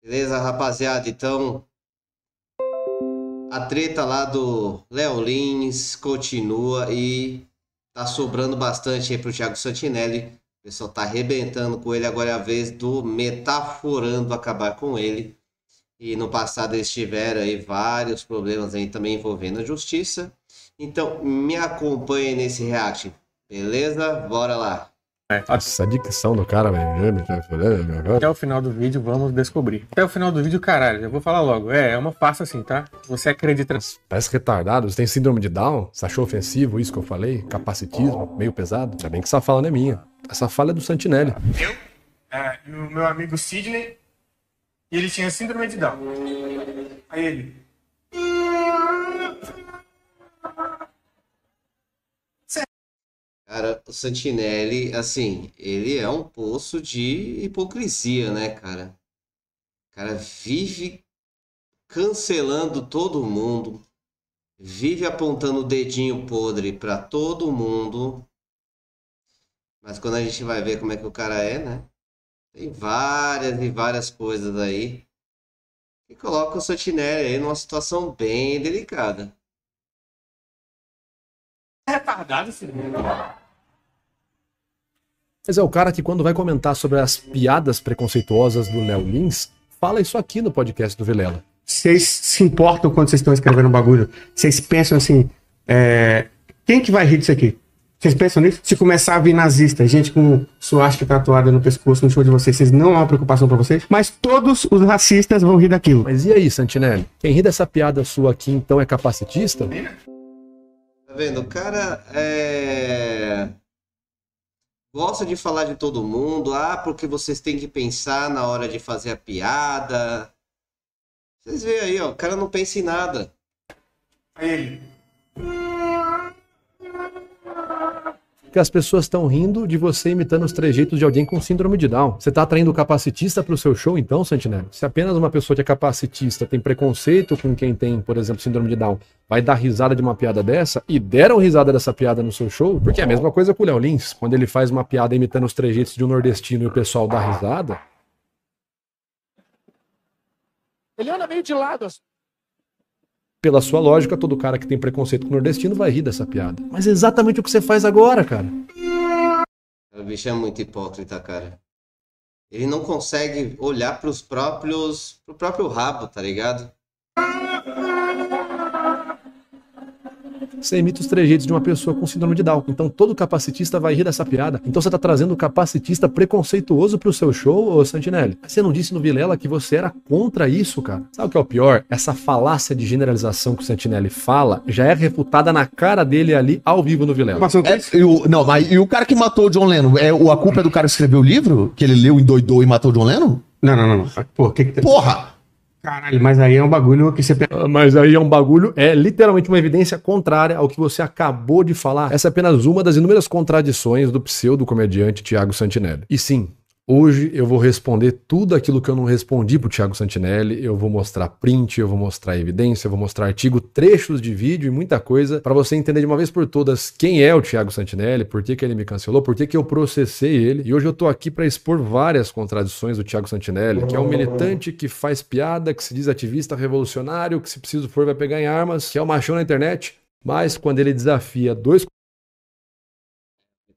Beleza, rapaziada? Então, a treta lá do Léo Lins continua e tá sobrando bastante aí pro Thiago Santinelli. O pessoal tá arrebentando com ele, agora é a vez do Metaforando acabar com ele. E no passado eles tiveram aí vários problemas aí também envolvendo a justiça. Então, me acompanhe nesse react, beleza? Bora lá. Nossa, a dicção do cara, velho. Até o final do vídeo vamos descobrir. Até o final do vídeo, caralho, eu vou falar logo. É uma farsa assim, tá? Você acredita... Parece retardado. Você tem síndrome de Down? Você achou ofensivo isso que eu falei? Capacitismo, meio pesado? Ainda bem que essa fala não é minha. Essa fala é do Santinelli. E o meu amigo Sidney, e ele tinha síndrome de Down. Aí ele... Cara, o Santinelli, assim, ele é um poço de hipocrisia, né, cara? O cara vive cancelando todo mundo, vive apontando o dedinho podre pra todo mundo. Mas quando a gente vai ver como é que o cara é, né? Tem várias e várias coisas aí que colocam o Santinelli aí numa situação bem delicada. Retardado, filho. Mas é o cara que quando vai comentar sobre as piadas preconceituosas do Léo Lins, fala isso aqui no podcast do Vilela. Vocês se importam quando vocês estão escrevendo um bagulho? Vocês pensam assim, quem que vai rir disso aqui? Vocês pensam nisso? Se começar a vir nazista, gente com suástica tatuada no pescoço no show de vocês não é uma preocupação pra vocês? Mas todos os racistas vão rir daquilo. Mas e aí, Santinelli? Quem ri dessa piada sua aqui, então, é capacitista? Tá vendo? O cara gosta de falar de todo mundo. Ah, porque vocês têm que pensar na hora de fazer a piada. Vocês veem aí, ó. O cara não pensa em nada. Aí ele... Porque as pessoas estão rindo de você imitando os trejeitos de alguém com síndrome de Down. Você tá atraindo capacitista pro seu show, então, Santinelli? Se apenas uma pessoa que é capacitista tem preconceito com quem tem, por exemplo, síndrome de Down, vai dar risada de uma piada dessa, e deram risada dessa piada no seu show, porque é a mesma coisa com o Léo Lins. Quando ele faz uma piada imitando os trejeitos de um nordestino e o pessoal dá risada... Ele anda meio de lado, assim. Pela sua lógica, todo cara que tem preconceito com o nordestino vai rir dessa piada. Mas é exatamente o que você faz agora, cara. O bicho é muito hipócrita, cara. Ele não consegue olhar pro próprio rabo, tá ligado? Você imita os trejeitos de uma pessoa com síndrome de Down. Então todo capacitista vai rir dessa piada. Então você tá trazendo o capacitista preconceituoso pro seu show, ô Santinelli. Você não disse no Vilela que você era contra isso, cara? Sabe o que é o pior? Essa falácia de generalização que o Santinelli fala já é refutada na cara dele ali, ao vivo no Vilela. E o cara que matou o John Lennon, a culpa é do cara que escreveu o livro? Que ele leu, endoidou e matou o John Lennon? Não. Pô, Porra! Caralho, mas aí é um bagulho que você... Mas aí é um bagulho, é literalmente uma evidência contrária ao que você acabou de falar. Essa é apenas uma das inúmeras contradições do pseudo-comediante Thiago Santinelli. E sim, hoje eu vou responder tudo aquilo que eu não respondi pro Thiago Santinelli. Eu vou mostrar print, eu vou mostrar evidência, eu vou mostrar artigo, trechos de vídeo e muita coisa pra você entender de uma vez por todas quem é o Thiago Santinelli, por que ele me cancelou, por que eu processei ele. E hoje eu tô aqui pra expor várias contradições do Thiago Santinelli, que é um militante que faz piada, que se diz ativista revolucionário, que se preciso for vai pegar em armas, que é um machão na internet, mas quando ele desafia dois...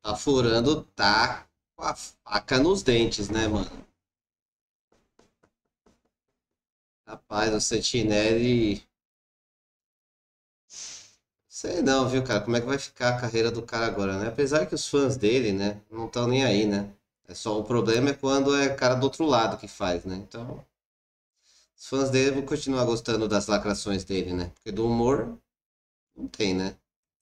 Tá furando, tá com a faca nos dentes, né, mano? Rapaz, o Santinelli... Sei não, viu, cara? Como é que vai ficar a carreira do cara agora, né? Apesar que os fãs dele, né, não estão nem aí, né? É só o problema é quando é cara do outro lado que faz, né? Então, os fãs dele vão continuar gostando das lacrações dele, né? Porque do humor, não tem, né?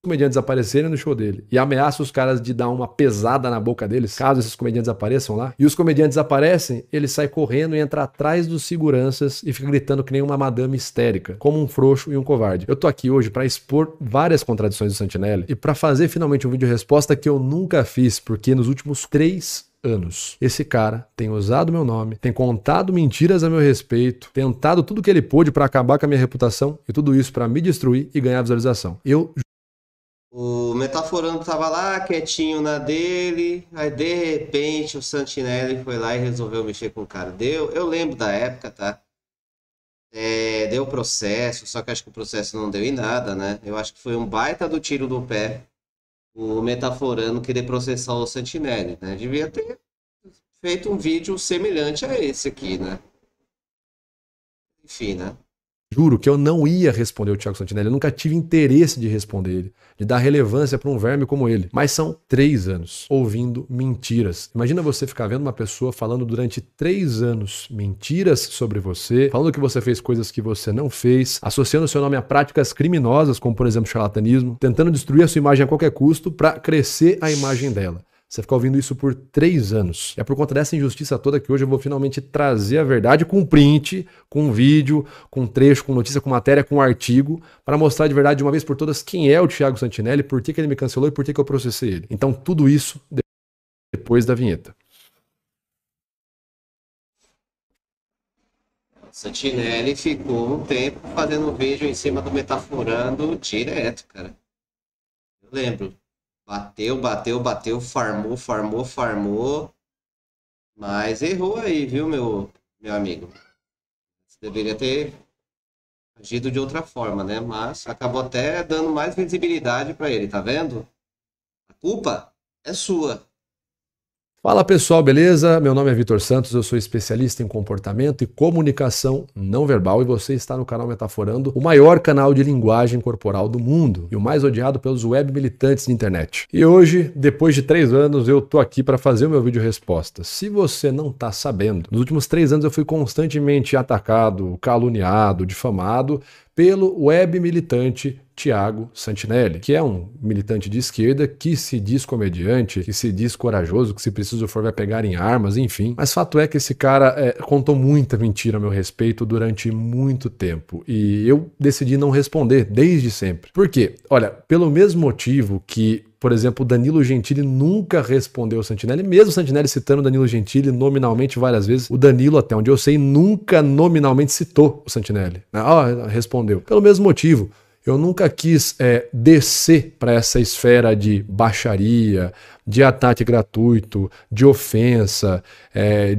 comediantes aparecerem no show dele e ameaça os caras de dar uma pesada na boca deles, caso esses comediantes apareçam lá, e os comediantes aparecem, ele sai correndo e entra atrás dos seguranças e fica gritando que nem uma madame histérica, como um frouxo e um covarde. Eu tô aqui hoje pra expor várias contradições do Santinelli e pra fazer finalmente um vídeo resposta que eu nunca fiz, porque nos últimos 3 anos. Esse cara tem usado meu nome, tem contado mentiras a meu respeito, tentado tudo que ele pôde pra acabar com a minha reputação e tudo isso pra me destruir e ganhar visualização. Eu O Metaforando tava lá, quietinho na dele, aí de repente o Santinelli foi lá e resolveu mexer com o cara. Eu lembro da época, tá? Deu processo, só que acho que o processo não deu em nada, né? Eu acho que foi um baita do tiro do pé o Metaforando querer processar o Santinelli, né? Devia ter feito um vídeo semelhante a esse aqui, né? Enfim, né? Juro que eu não ia responder o Thiago Santinelli, eu nunca tive interesse de responder ele, de dar relevância para um verme como ele. Mas são 3 anos ouvindo mentiras. Imagina você ficar vendo uma pessoa falando durante 3 anos mentiras sobre você, falando que você fez coisas que você não fez, associando seu nome a práticas criminosas, como por exemplo charlatanismo, tentando destruir a sua imagem a qualquer custo para crescer a imagem dela. Você ficar ouvindo isso por 3 anos. É por conta dessa injustiça toda que hoje eu vou finalmente trazer a verdade com print, com vídeo, com trecho, com notícia, com matéria, com artigo, para mostrar de verdade de uma vez por todas quem é o Thiago Santinelli, por que ele me cancelou e por que eu processei ele. Então tudo isso depois da vinheta. Santinelli ficou um tempo fazendo vídeo em cima do Metaforando direto, cara. Eu lembro. Bateu, farmou. Mas errou aí, viu, meu amigo? Você deveria ter agido de outra forma, né? Mas acabou até dando mais visibilidade pra ele, tá vendo? A culpa é sua. Fala pessoal, beleza? Meu nome é Vitor Santos, eu sou especialista em comportamento e comunicação não verbal e você está no canal Metaforando, o maior canal de linguagem corporal do mundo e o mais odiado pelos web militantes de internet. E hoje, depois de 3 anos, eu tô aqui para fazer o meu vídeo resposta. Se você não tá sabendo, nos últimos 3 anos eu fui constantemente atacado, caluniado, difamado pelo web militante Thiago Santinelli, que é um militante de esquerda que se diz comediante, que se diz corajoso, que se preciso for vai pegar em armas, enfim. Mas fato é que esse cara contou muita mentira a meu respeito durante muito tempo e eu decidi não responder desde sempre. Por quê? Olha, pelo mesmo motivo que, por exemplo, o Danilo Gentili nunca respondeu ao Santinelli, mesmo o Santinelli citando o Danilo Gentili nominalmente várias vezes, o Danilo, até onde eu sei, nunca nominalmente citou o Santinelli. Respondeu. Pelo mesmo motivo, eu nunca quis descer para essa esfera de baixaria, de ataque gratuito, de ofensa,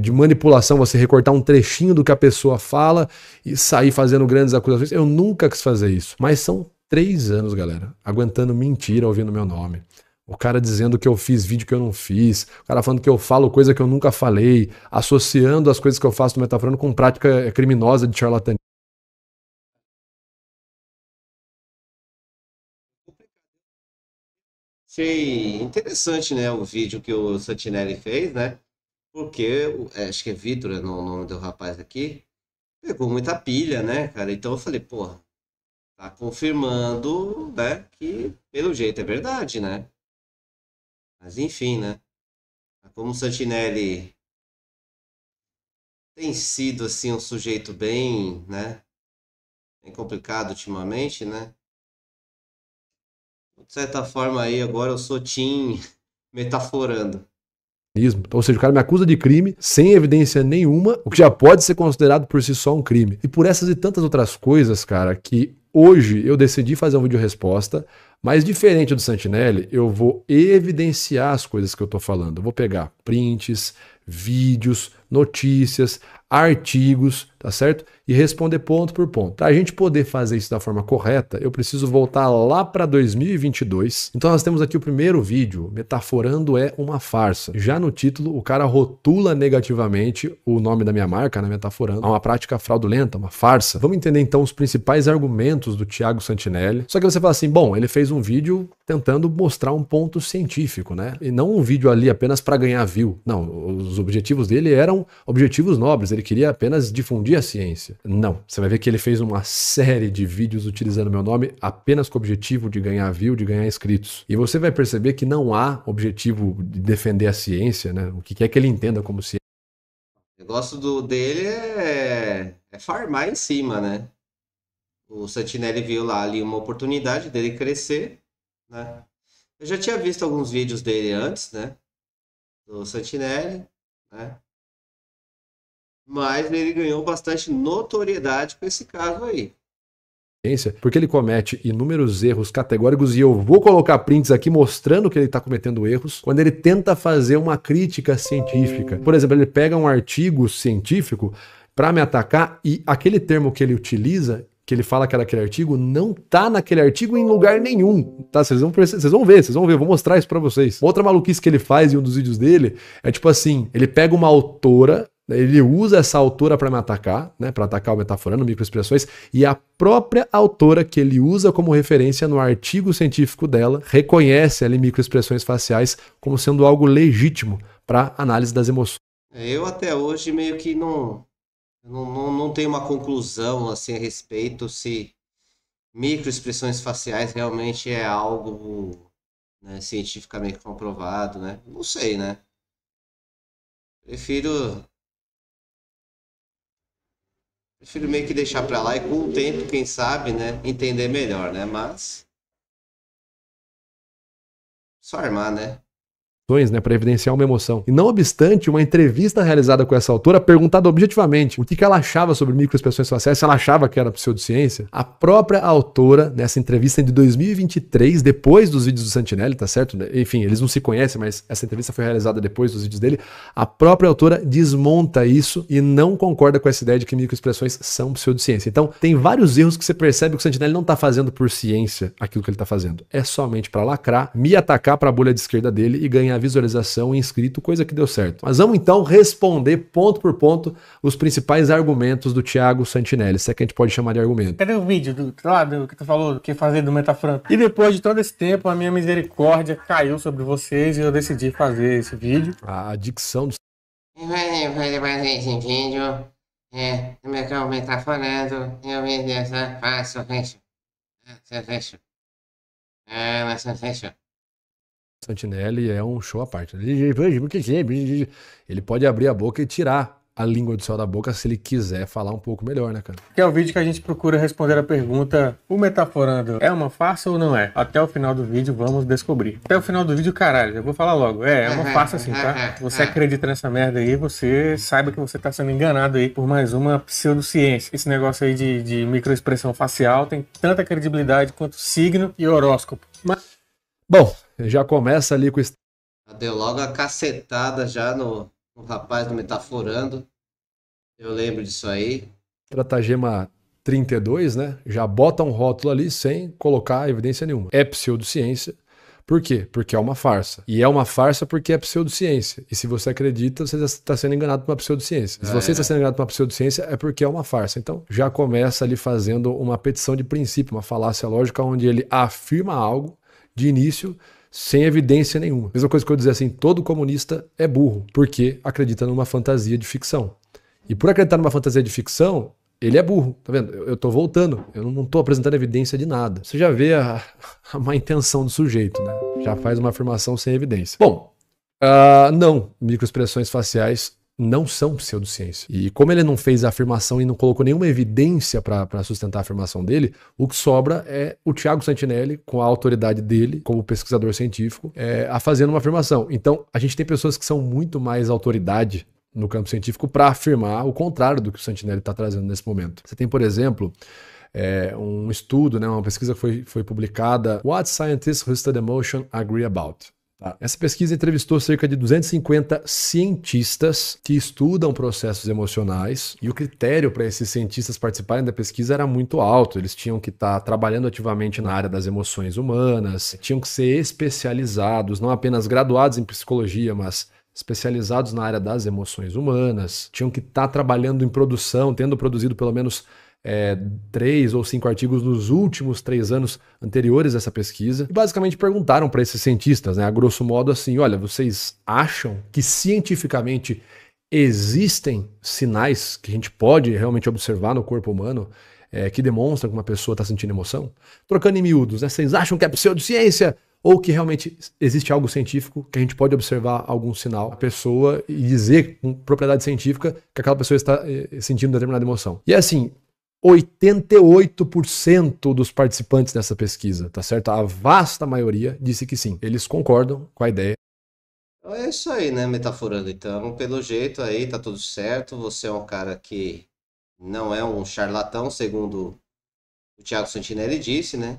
de manipulação, você recortar um trechinho do que a pessoa fala e sair fazendo grandes acusações. Eu nunca quis fazer isso. Mas são 3 anos, galera, aguentando mentira ouvindo meu nome. O cara dizendo que eu fiz vídeo que eu não fiz, o cara falando que eu falo coisa que eu nunca falei, associando as coisas que eu faço no Metaforando com prática criminosa de charlatanismo. Achei interessante, né, o vídeo que o Santinelli fez, né? Porque, acho que é Vitor, é o nome do rapaz aqui, pegou muita pilha, né, cara? Então eu falei, porra, tá confirmando, né, que pelo jeito é verdade, né? Mas enfim, né? Como o Santinelli tem sido, assim, um sujeito bem, né, bem complicado ultimamente, né? De certa forma aí, agora eu sou Tim Metaforando. Ou seja, o cara me acusa de crime sem evidência nenhuma, o que já pode ser considerado por si só um crime. E por essas e tantas outras coisas, cara, que hoje eu decidi fazer um vídeo resposta, mas diferente do Santinelli, eu vou evidenciar as coisas que eu tô falando. Eu vou pegar prints, vídeos, notícias, artigos, tá certo? E responder ponto por ponto. Para a gente poder fazer isso da forma correta, eu preciso voltar lá para 2022. Então nós temos aqui o primeiro vídeo, Metaforando é uma farsa. Já no título, o cara rotula negativamente o nome da minha marca, né, Metaforando, a uma prática fraudulenta, uma farsa. Vamos entender então os principais argumentos do Thiago Santinelli. Só que você fala assim, bom, ele fez um vídeo tentando mostrar um ponto científico, né? E não um vídeo ali apenas para ganhar view. Não, os objetivos dele eram objetivos nobres, ele queria apenas difundir a ciência. Não, você vai ver que ele fez uma série de vídeos utilizando meu nome apenas com o objetivo de ganhar view, de ganhar inscritos. E você vai perceber que não há objetivo de defender a ciência, né? O que quer que ele entenda como ciência. O negócio dele é farmar em cima, né? O Santinelli viu lá ali uma oportunidade dele crescer, né? Eu já tinha visto alguns vídeos dele antes, né? Do Santinelli, né? Mas ele ganhou bastante notoriedade com esse caso aí. porque ele comete inúmeros erros categóricos e eu vou colocar prints aqui mostrando que ele está cometendo erros quando ele tenta fazer uma crítica científica. Por exemplo, ele pega um artigo científico para me atacar e aquele termo que ele utiliza, que ele fala que era aquele artigo, não tá naquele artigo em lugar nenhum, tá? Vocês vão ver, eu vou mostrar isso para vocês. Outra maluquice que ele faz em um dos vídeos dele é tipo assim, ele pega uma autora, ele usa essa autora para me atacar, né, para atacar o Metaforando, microexpressões, e a própria autora que ele usa como referência no artigo científico dela reconhece ali microexpressões faciais como sendo algo legítimo para análise das emoções. Eu até hoje meio que não tenho uma conclusão assim a respeito se microexpressões faciais realmente é algo, né, cientificamente comprovado, né? Não sei, né? Prefiro meio que deixar pra lá e com o tempo, quem sabe, né, entender melhor, né? Mas só armar, né? Né, para evidenciar uma emoção. E não obstante, uma entrevista realizada com essa autora, perguntada objetivamente o que ela achava sobre microexpressões faciais, se ela achava que era pseudociência, a própria autora, nessa entrevista de 2023, depois dos vídeos do Santinelli, tá certo? Enfim, eles não se conhecem, mas essa entrevista foi realizada depois dos vídeos dele, a própria autora desmonta isso e não concorda com essa ideia de que microexpressões são pseudociência. Então, tem vários erros que você percebe que o Santinelli não tá fazendo por ciência aquilo que ele tá fazendo. É somente para lacrar, me atacar para a bolha de esquerda dele e ganhar visualização e inscrito, coisa que deu certo. Mas vamos então responder ponto por ponto os principais argumentos do Thiago Santinelli, se é que a gente pode chamar de argumento. Cadê o vídeo do que tu falou, do que fazer do Metaforando? E depois de todo esse tempo, a minha misericórdia caiu sobre vocês e eu decidi fazer esse vídeo. A dicção do Vai fazer esse vídeo, no meu canal Metaforando, eu me faço fecho. Santinelli é um show à parte. Ele pode abrir a boca e tirar a língua do céu da boca se ele quiser falar um pouco melhor, né, cara? Que é o vídeo que a gente procura responder a pergunta: o Metaforando é uma farsa ou não é? Até o final do vídeo vamos descobrir. Até o final do vídeo, caralho, eu vou falar logo. É uma farsa sim, tá? Você acredita nessa merda aí, você saiba que você tá sendo enganado aí por mais uma pseudociência. Esse negócio aí de microexpressão facial tem tanta credibilidade quanto signo e horóscopo. Mas... Bom, já começa ali com... Deu logo a cacetada já no rapaz do Metaforando. Eu lembro disso aí. Estratagema 32, né? Já bota um rótulo ali sem colocar evidência nenhuma. É pseudociência. Por quê? Porque é uma farsa. E é uma farsa porque é pseudociência. E se você acredita, você está sendo enganado por uma pseudociência. Se você está sendo enganado por uma pseudociência, é porque é uma farsa. Então, já começa ali fazendo uma petição de princípio, uma falácia lógica, onde ele afirma algo de início sem evidência nenhuma. Mesma coisa que eu dizer assim, todo comunista é burro, porque acredita numa fantasia de ficção. E por acreditar numa fantasia de ficção, ele é burro, tá vendo? Eu tô voltando, eu não tô apresentando evidência de nada. Você já vê a má intenção do sujeito, né? Já faz uma afirmação sem evidência. Bom, não, microexpressões faciais não são pseudociência. E como ele não fez a afirmação e não colocou nenhuma evidência para sustentar a afirmação dele, o que sobra é o Thiago Santinelli, com a autoridade dele, como pesquisador científico, a fazendo uma afirmação. Então, a gente tem pessoas que são muito mais autoridade no campo científico para afirmar o contrário do que o Santinelli está trazendo nesse momento. Você tem, por exemplo, um estudo, né, uma pesquisa que foi publicada, What Scientists Who Study Emotion Agree About. Tá. Essa pesquisa entrevistou cerca de 250 cientistas que estudam processos emocionais e o critério para esses cientistas participarem da pesquisa era muito alto. Eles tinham que estar trabalhando ativamente na área das emoções humanas, tinham que ser especializados, não apenas graduados em psicologia, mas especializados na área das emoções humanas, tinham que estar trabalhando em produção, tendo produzido pelo menos 3 ou 5 artigos nos últimos 3 anos anteriores a essa pesquisa, e basicamente perguntaram para esses cientistas, né, a grosso modo assim, olha, vocês acham que cientificamente existem sinais que a gente pode realmente observar no corpo humano que demonstram que uma pessoa está sentindo emoção? Trocando em miúdos, né, vocês acham que é pseudociência? Ou que realmente existe algo científico que a gente pode observar algum sinal, a pessoa, e dizer com propriedade científica que aquela pessoa está sentindo determinada emoção. E assim, 88% dos participantes dessa pesquisa, tá certo? A vasta maioria disse que sim. Eles concordam com a ideia. É isso aí, né, Metaforando? Então, pelo jeito aí, tá tudo certo. Você é um cara que não é um charlatão, segundo o Thiago Santinelli disse, né?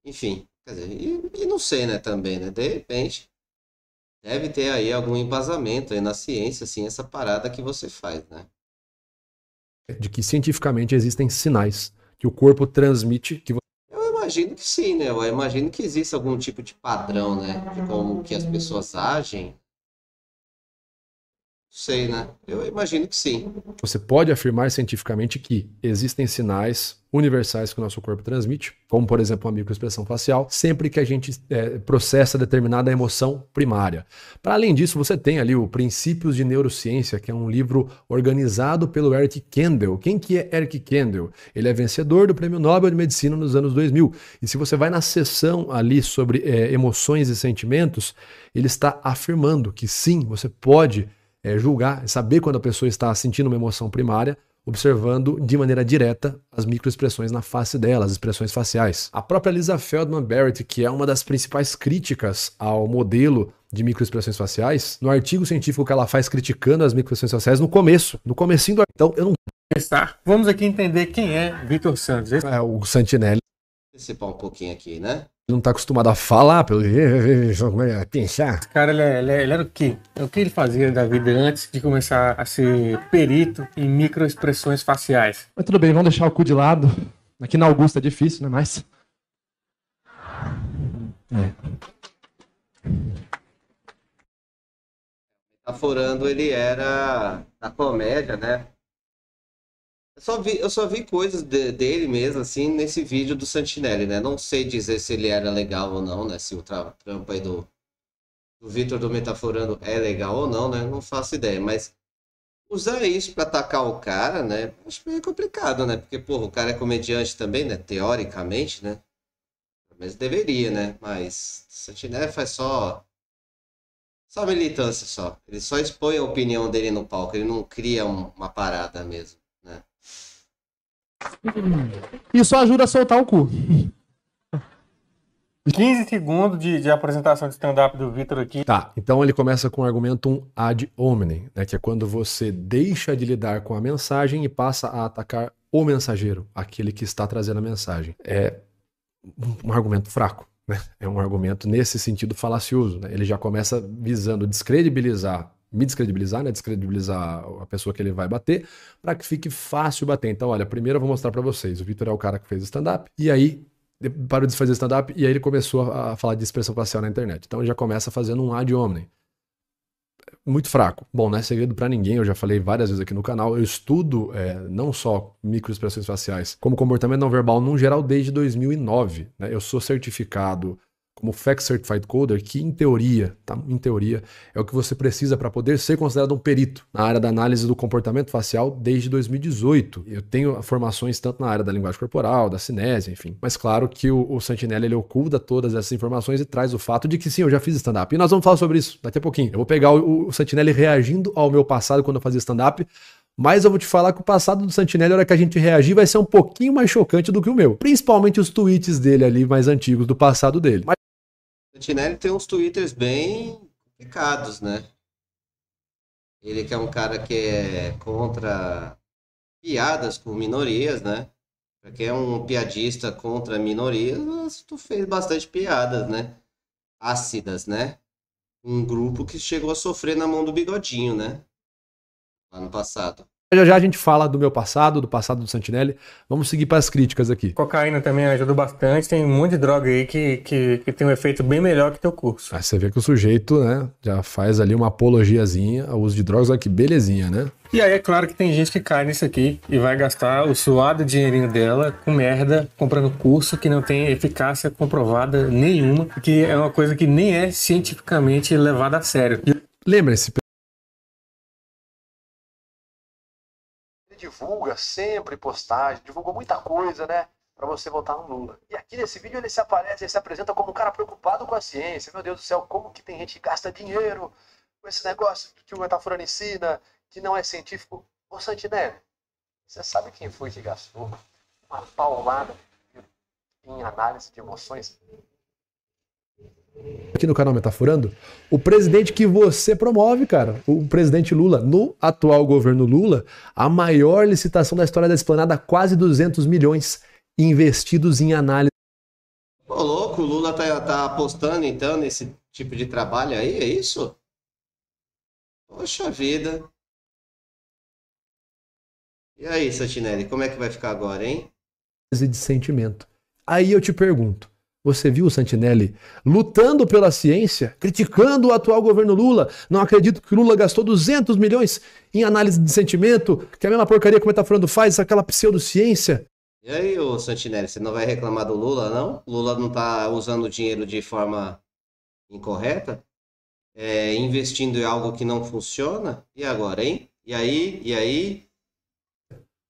Enfim, quer dizer, e não sei, né, também, né? De repente, deve ter aí algum embasamento aí na ciência, assim, essa parada que você faz, né? De que cientificamente existem sinais que o corpo transmite que Eu imagino que sim, né? Eu imagino que existe algum tipo de padrão, né? De como que as pessoas agem. Sei, né? Eu imagino que sim. você pode afirmar cientificamente que existem sinais universais que o nosso corpo transmite, como por exemplo a microexpressão facial, sempre que a gente processa determinada emoção primária. Para além disso, você tem ali o Princípios de Neurociência, que é um livro organizado pelo Eric Kandel. Quem que é Eric Kandel? Ele é vencedor do Prêmio Nobel de Medicina nos anos 2000. E se você vai na seção ali sobre emoções e sentimentos, ele está afirmando que sim, você pode julgar, saber quando a pessoa está sentindo uma emoção primária, observando de maneira direta as microexpressões na face dela, as expressões faciais. A própria Lisa Feldman Barrett, que é uma das principais críticas ao modelo de microexpressões faciais, no artigo científico que ela faz criticando as microexpressões faciais, no comecinho do artigo. Então, eu não... Vamos aqui entender quem é Vitor Santos. O Santinelli Antecipar um pouquinho aqui, né? não está acostumado a falar, pelo a pensar. Esse cara, ele era o quê? O que ele fazia da vida antes de começar a ser perito em microexpressões faciais? Mas tudo bem, vamos deixar o cu de lado. Aqui na Augusta é difícil, né? Mas... Metaforando, ele era da comédia, né? Eu só vi coisas dele mesmo, assim, nesse vídeo do Santinelli, né? Não sei dizer se ele era legal ou não, né? Se o trampo aí do Vitor do Metaforando é legal ou não, né? Não faço ideia, mas usar isso pra atacar o cara, né? Acho meio complicado, né? Porque, porra, o cara é comediante também, né? Teoricamente, né? Mas deveria, né? Mas o Santinelli faz só militância, só. Ele só expõe a opinião dele no palco, ele não cria uma parada mesmo, né? Isso ajuda a soltar o cu. 15 segundos de apresentação de stand-up do Vitor aqui. Tá, então ele começa com o argumentum ad hominem, né, que é quando você deixa de lidar com a mensagem e passa a atacar o mensageiro, aquele que está trazendo a mensagem. É um argumento fraco, né? É um argumento nesse sentido falacioso, né? Ele já começa visando descredibilizar, né? Descredibilizar a pessoa que ele vai bater, para que fique fácil bater. Então, olha, primeiro eu vou mostrar para vocês. O Vitor é o cara que fez stand-up, e aí parou de fazer stand-up, e aí ele começou a falar de expressão facial na internet. Então ele já começa fazendo um ad hominem. Muito fraco. Bom, não é segredo pra ninguém, eu já falei várias vezes aqui no canal, eu estudo não só microexpressões faciais, como comportamento não verbal num geral desde 2009. Né? Eu sou certificado como Fact Certified Coder, que em teoria, tá? Em teoria, é o que você precisa para poder ser considerado um perito na área da análise do comportamento facial desde 2018. Eu tenho formações tanto na área da linguagem corporal, da cinésia, enfim. Mas claro que o Santinelli, ele oculta todas essas informações e traz o fato de que sim, eu já fiz stand-up. E nós vamos falar sobre isso daqui a pouquinho. Eu vou pegar o Santinelli reagindo ao meu passado quando eu fazia stand-up, mas eu vou te falar que o passado do Santinelli, a hora que a gente reagir, vai ser um pouquinho mais chocante do que o meu. Principalmente os tweets dele ali, mais antigos, do passado dele. O Santinelli tem uns twitters bem complicados, né? Ele que é um cara que é contra piadas com minorias, né? Pra quem é um piadista contra minorias, tu fez bastante piadas, né? Ácidas, né? Um grupo que chegou a sofrer na mão do Bigodinho, né? Ano passado. Já a gente fala do meu passado, do passado do Santinelli. Vamos seguir para as críticas aqui. Cocaína também ajuda bastante. Tem um monte de droga aí que tem um efeito bem melhor que teu curso. Aí você vê que o sujeito, né, já faz ali uma apologiazinha ao uso de drogas. Olha que belezinha, né? E aí é claro que tem gente que cai nisso aqui e vai gastar o suado dinheirinho dela com merda, comprando curso que não tem eficácia comprovada nenhuma, que é uma coisa que nem é cientificamente levada a sério. Lembrem-se, divulga sempre postagem, divulgou muita coisa, né? Pra você votar no Lula. E aqui nesse vídeo ele se apresenta como um cara preocupado com a ciência. Meu Deus do céu, como que tem gente que gasta dinheiro com esse negócio que o Metaforando ensina, que não é científico. Ô Santinelli, você sabe quem foi que gastou uma paulada em análise de emoções? aqui no canal Metaforando, o presidente que você promove, cara, o presidente Lula, no atual governo Lula, a maior licitação da história da Esplanada, quase 200 milhões. investidos em análise. Ô, louco, o Lula tá apostando então nesse tipo de trabalho aí, é isso? Poxa vida. E aí, Santinelli, como é que vai ficar agora, hein? De sentimento. Aí eu te pergunto, você viu o Santinelli lutando pela ciência, criticando o atual governo Lula? Não acredito que o Lula gastou 200 milhões em análise de sentimento, que é a mesma porcaria que o Metaforando faz, aquela pseudociência. E aí, ô Santinelli, você não vai reclamar do Lula, não? O Lula não tá usando o dinheiro de forma incorreta? Investindo em algo que não funciona? E agora, hein? E aí?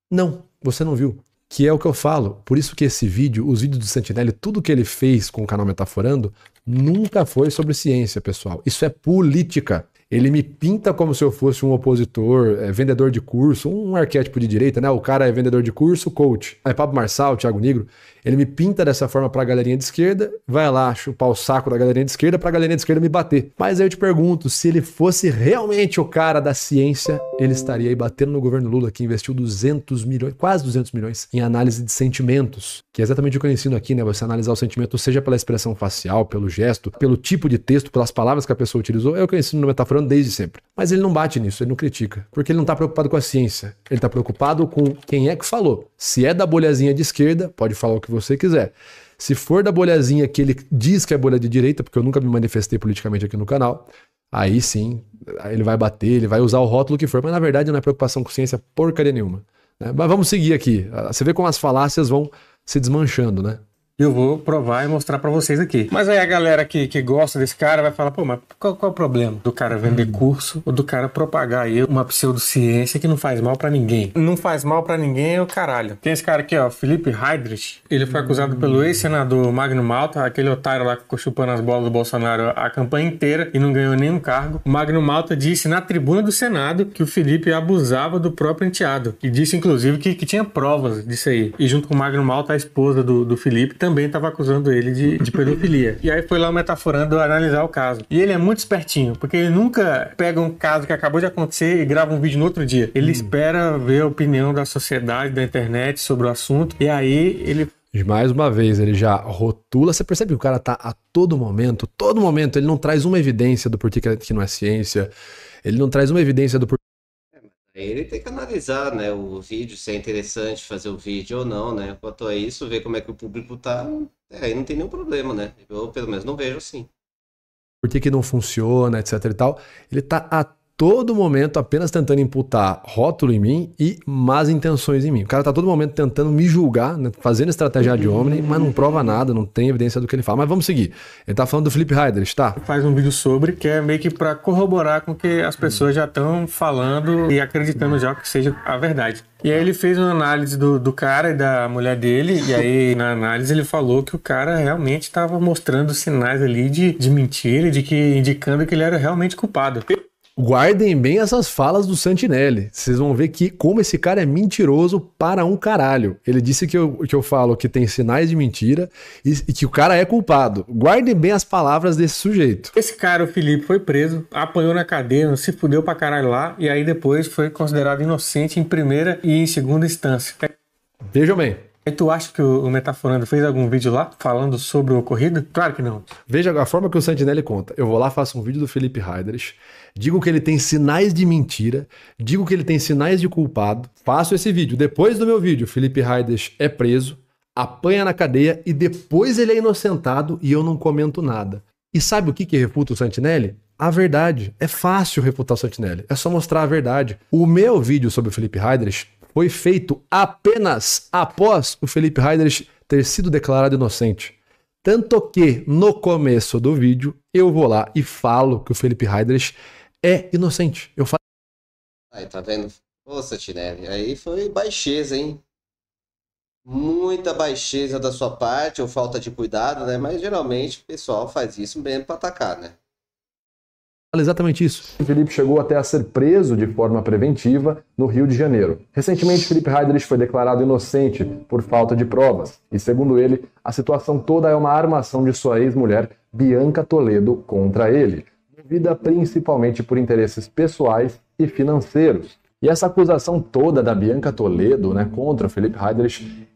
Não, você não viu. Que é o que eu falo. Por isso que esse vídeo, os vídeos do Santinelli, tudo que ele fez com o canal Metaforando, nunca foi sobre ciência, pessoal. Isso é política. Ele me pinta como se eu fosse um opositor, vendedor de curso, um arquétipo de direita, né? O cara é vendedor de curso, coach. Aí Pablo Marçal, Thiago Nigro, ele me pinta dessa forma pra galerinha de esquerda, vai lá chupar o saco da galerinha de esquerda pra galerinha de esquerda me bater. Mas aí eu te pergunto, se ele fosse realmente o cara da ciência, ele estaria aí batendo no governo Lula, que investiu 200 milhões, quase 200 milhões, em análise de sentimentos, que é exatamente o que eu ensino aqui, né? Você analisar o sentimento, seja pela expressão facial, pelo gesto, pelo tipo de texto, pelas palavras que a pessoa utilizou, é o que eu ensino no Metaforando desde sempre. Mas ele não bate nisso, ele não critica, porque ele não tá preocupado com a ciência, ele tá preocupado com quem é que falou. Se é da bolhazinha de esquerda, pode falar o que você quiser. Se for da bolhazinha que ele diz que é bolha de direita, porque eu nunca me manifestei politicamente aqui no canal, aí sim, aí ele vai bater, ele vai usar o rótulo que for, mas na verdade não é preocupação com ciência porcaria nenhuma, né? Mas vamos seguir aqui. Você vê como as falácias vão se desmanchando, né? Eu vou provar e mostrar pra vocês aqui. Mas aí a galera que gosta desse cara vai falar, pô, mas qual é o problema do cara vender curso ou do cara propagar aí uma pseudociência que não faz mal pra ninguém? Não faz mal pra ninguém é o caralho. Tem esse cara aqui, ó, Felipe Heydrich. Ele foi acusado pelo ex-senador Magno Malta, aquele otário lá que ficou chupando as bolas do Bolsonaro a campanha inteira e não ganhou nenhum cargo. O Magno Malta disse na tribuna do Senado que o Felipe abusava do próprio enteado. E disse, inclusive, que tinha provas disso aí. E junto com o Magno Malta, a esposa do Felipe também estava acusando ele de pedofilia. E aí foi lá o Metaforando analisar o caso. E ele é muito espertinho, porque ele nunca pega um caso que acabou de acontecer e grava um vídeo no outro dia. Ele espera ver a opinião da sociedade, da internet sobre o assunto, e aí ele... Mais uma vez, ele já rotula. Você percebe que o cara tá a todo momento, ele não traz uma evidência do porquê que não é ciência, ele não traz uma evidência do porquê. Ele tem que analisar, né, o vídeo, se é interessante fazer o vídeo ou não, né? Quanto a isso, ver como é que o público tá, aí não tem nenhum problema, né? Eu, pelo menos, não vejo assim. Por que não funciona, etc e tal. Ele tá a todo momento apenas tentando imputar rótulo em mim e más intenções em mim. O cara tá a todo momento tentando me julgar, né, fazendo estratégia de homem, mas não prova nada, não tem evidência do que ele fala. Mas vamos seguir. Ele tá falando do Felipe Heydrich, tá? Faz um vídeo sobre, que é meio que pra corroborar com o que as pessoas já estão falando e acreditando já que seja a verdade. E aí ele fez uma análise do cara e da mulher dele, e aí na análise ele falou que o cara realmente estava mostrando sinais ali de mentira, indicando que ele era realmente culpado. Guardem bem essas falas do Santinelli. Vocês vão ver que como esse cara é mentiroso para um caralho. Ele disse que eu falo que tem sinais de mentira e que o cara é culpado. Guardem bem as palavras desse sujeito. Esse cara, o Felipe, foi preso, apanhou na cadeia, se fudeu pra caralho lá, e aí depois foi considerado inocente em primeira e em segunda instância. Vejam bem. E tu acha que o Metaforando fez algum vídeo lá falando sobre o ocorrido? Claro que não. Veja a forma que o Santinelli conta. Eu vou lá, faço um vídeo do Felipe Heydrich, digo que ele tem sinais de mentira, digo que ele tem sinais de culpado, faço esse vídeo. Depois do meu vídeo, Felipe Heydrich é preso, apanha na cadeia e depois ele é inocentado e eu não comento nada. E sabe o que refuta o Santinelli? A verdade. É fácil refutar o Santinelli. É só mostrar a verdade. O meu vídeo sobre o Felipe Heydrich foi feito apenas após o Felipe Heydrich ter sido declarado inocente. Tanto que, no começo do vídeo, eu vou lá e falo que o Felipe Heydrich é inocente. Eu falo... Aí, tá vendo? Ô, Santinelli, aí foi baixeza, hein? Muita baixeza da sua parte, ou falta de cuidado, né? Mas geralmente o pessoal faz isso mesmo pra atacar, né? Exatamente isso. O Felipe chegou até a ser preso de forma preventiva no Rio de Janeiro. Recentemente, Felipe Heydrich foi declarado inocente por falta de provas. E, segundo ele, a situação toda é uma armação de sua ex-mulher, Bianca Toledo, contra ele, movida principalmente por interesses pessoais e financeiros. E essa acusação toda da Bianca Toledo, né, contra o Felipe Heydrich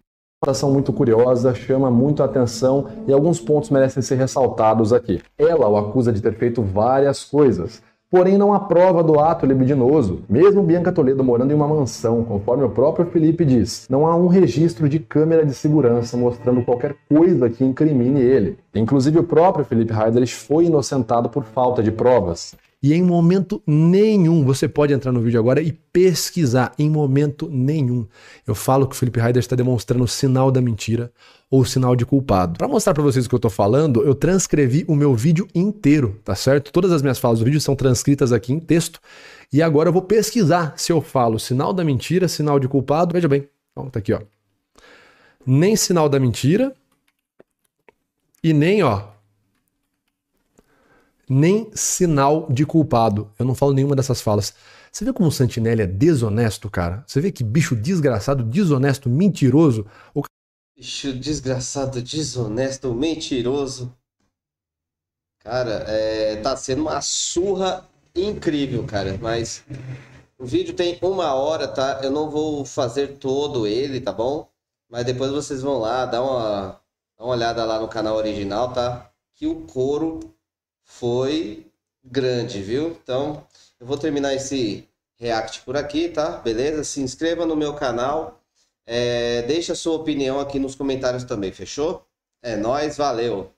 Ação muito curiosa, chama muito a atenção e alguns pontos merecem ser ressaltados aqui. Ela o acusa de ter feito várias coisas, porém não há prova do ato libidinoso, mesmo Bianca Toledo morando em uma mansão, conforme o próprio Felipe diz. Não há um registro de câmera de segurança mostrando qualquer coisa que incrimine ele. Inclusive o próprio Felipe Heydrich foi inocentado por falta de provas. E em momento nenhum, você pode entrar no vídeo agora e pesquisar, em momento nenhum. Eu falo que o Felipe Heydrich está demonstrando o sinal da mentira ou o sinal de culpado. Para mostrar para vocês o que eu estou falando, eu transcrevi o meu vídeo inteiro, tá certo? Todas as minhas falas do vídeo são transcritas aqui em texto. E agora eu vou pesquisar se eu falo sinal da mentira, sinal de culpado. Veja bem, ó, tá aqui, ó. Nem sinal da mentira e nem, ó, nem sinal de culpado. Eu não falo nenhuma dessas falas. Você vê como o Santinelli é desonesto, cara? Você vê que bicho desgraçado, desonesto, mentiroso? Bicho desgraçado, desonesto, mentiroso. Cara, tá sendo uma surra incrível, cara. Mas o vídeo tem 1 hora, tá? Eu não vou fazer todo ele, tá bom? Mas depois vocês vão lá, dá uma olhada lá no canal original, tá? Que o couro foi grande, viu? Então, eu vou terminar esse react por aqui, tá? Beleza? Se inscreva no meu canal. Deixa a sua opinião aqui nos comentários também, fechou? É nóis, valeu!